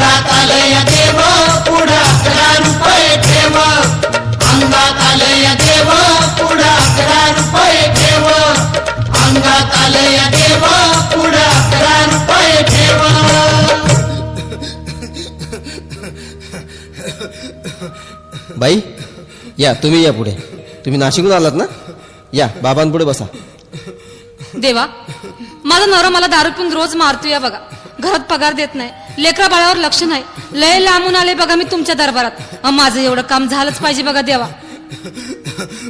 अंगात आलंय देव पुढं 11 रुपये ठेव अंगात आलंय देव पुढं 11 रुपये ठेव अंगात आलंय देव पुढं 11 रुपये ठेव बाई या तुम्ही या पुढे तुम्ही नाशिकहून आलात ना या बाबांपुढे बसा देवा माझा नवरा मला दारू पिऊन रोज मारतो या बघा घरात पगार देत नाही लेकरा बाळावर लक्ष नाही लय लांबून आले बघा मी तुमच्या दरबारात माझं एवढं काम झालंच पाहिजे बघा देवा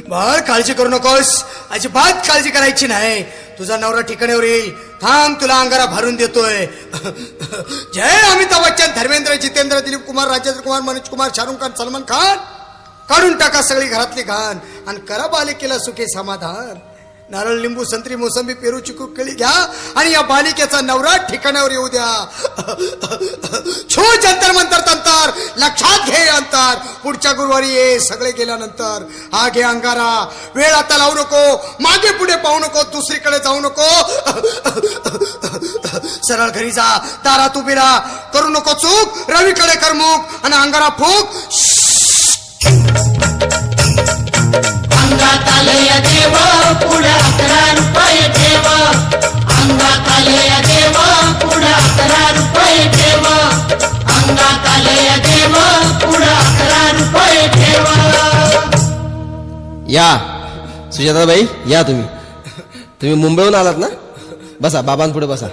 बाळ काळजी करू नकोस अजिबात काळजी करायची नाही तुझा नवरा ठिकाण्यावर येईल थांब तुला अंगारा भरून देतोय जय अमिताभ बच्चन धर्मेंद्र जितेंद्र दिलीप कुमार राजेंद्र कुमार मनोज कुमार शाहरुख खान सलमान खान काढून टाका सगळी घरातली घाण आणि करा बालिकेला सुखे समाधान नारळ लिंबू संत्री मोसंबी पेरू चिकू केळी घ्या आणि या बालिकेचा नवरा ठिकाणावर येऊ द्या छो जंतर मंतर तंतर लक्षात घे अंतर पुढच्या गुरुवारी ये सगळे गेल्यानंतर हा घे अंगारा वेळ आता लावू नको मागे पुढे पाहू नको दुसरीकडे जाऊ नको सरळ घरी जा दारात उभी राहा करू नको चूक रवीकडे कर मुख आणि अंगारा फूक अंगात आलंय देव पुढं 11 रुपये ठेव अंगात आलंय देव पुढं 11 रुपये ठेव अंगात आलंय देव पुढं 11 रुपये ठेव या सुजाताबाई या तुम्ही मुंबईहून आलात ना बसा बाबांपुढे बसा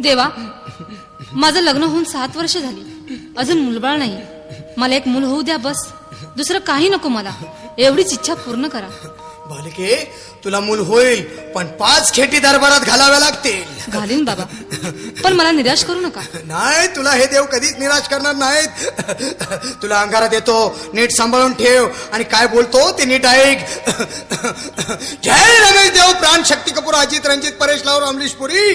देवा माझं लग्न होऊन 7 वर्ष झाली अजून मुलबाळ नाही मला एक मूल होऊ द्या बस दुसरं काही नको मला एवढीच इच्छा पूर्ण करा बालिके तुला मूल होईल पण 5 खेटी दरबारात घालाव्या लागतील घालीन बाबा पण मला निराश करू नका नाही तुला हे देव कधीच निराश करणार नाहीत तुला अंगारा देतो नीट सांभाळून ठेव आणि काय बोलतो ते नीट ऐक जय रमेश देव प्राण शक्ती कपूर अजित रंजित परेश लावर अमरीश पुरी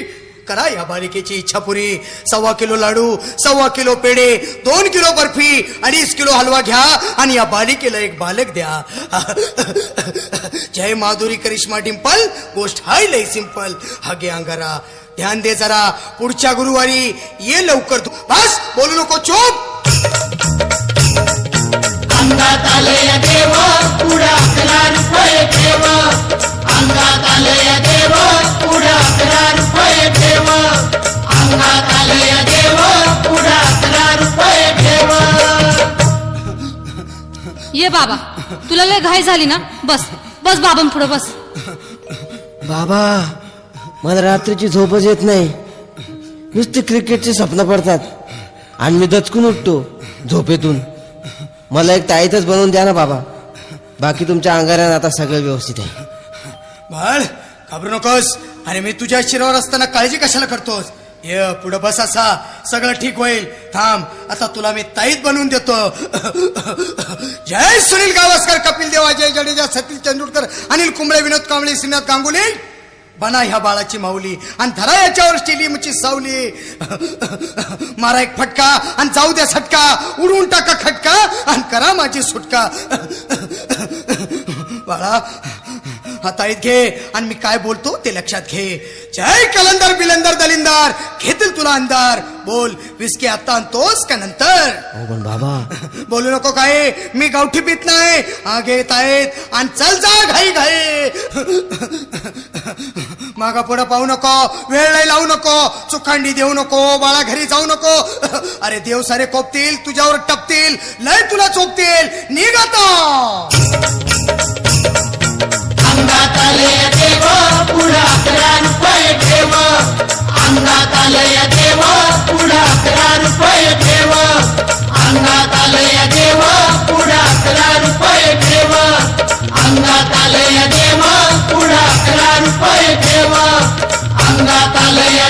करा या बालिकेची इच्छा पुरी 1.25 किलो लाडू 1.25 किलो पेढे 2 किलो बर्फी 2.5 किलो हलवा घ्या आणि या बालिकेला एक बालक द्या जय माधुरी करिश्मा डिंपल गोष्ट हाय लय सिंपल हागे अंगारा ध्यान दे जरा पुढच्या गुरुवारी ये लवकर तू बस बोलू नको चुप अंगात आलंय देव पुढं 11 रुपये ठेव अंगात आलंय देव पुढं 11 रुपये ठेव अंगात आलंय देव पुढं 11 रुपये ठेव ये बाबा तुला लय घाई झाली ना बस बस बाबां पुढे बस बाबा मला रात्रीची झोपच येत नाही नुसते क्रिकेटचे स्वप्न पडतात आणि मी दचकून उठतो झोपेतून मला एक ताईतच बनवून द्या ना बाबा बाकी तुमच्या अंगाऱ्यानं आता सगळं व्यवस्थित आहे बाळ घाबरू नकोस अरे मी तुझ्या शिरावर असताना काळजी कशाला करतोस ये पुढं बस असा सगळं ठीक होईल थांब आता तुला मी ताईत बनवून देतो जय सुनील गावस्कर कपिल देव अजय जडेजा सतीश तेंडुलकर अनिल कुंबळे विनोद कांबळे श्रीनाथ गांगुली बना ह्या बाळाची माऊली आणि धरा याच्यावर स्टेडियमची सावली मारा एक फटका आणि जाऊ द्या सटका उडवून टाका खटका आणि करा माझी सुटका बाळा हाता घे आणि मी काय बोलतो ते लक्षात घे जय कलंदर बिलंदर दलिंदर घेतील तुला अंधार बोल विस्की आता आणतोस का नंतर पण बाबा बोलू नको काय मी गावठी पित नाही आगे येत आहेत आणि चल जा घाई घाई मागा पुढे पाहू नको वेळ नाही लावू नको चुकांडी देऊ नको बाळा घरी जाऊ नको अरे देव सारे कोपतील तुझ्यावर टपतील लय तुला चोपतील निघ आता अंगात आलंय देव पुढं 11 रुपये ठेव अंगात आलंय देव पुढं 11 रुपये ठेव अंगात आलंय देव पुढं 11 रुपये ठेव अंगात आलंय देव पुढं 11 रुपये ठेव अंगात आलंय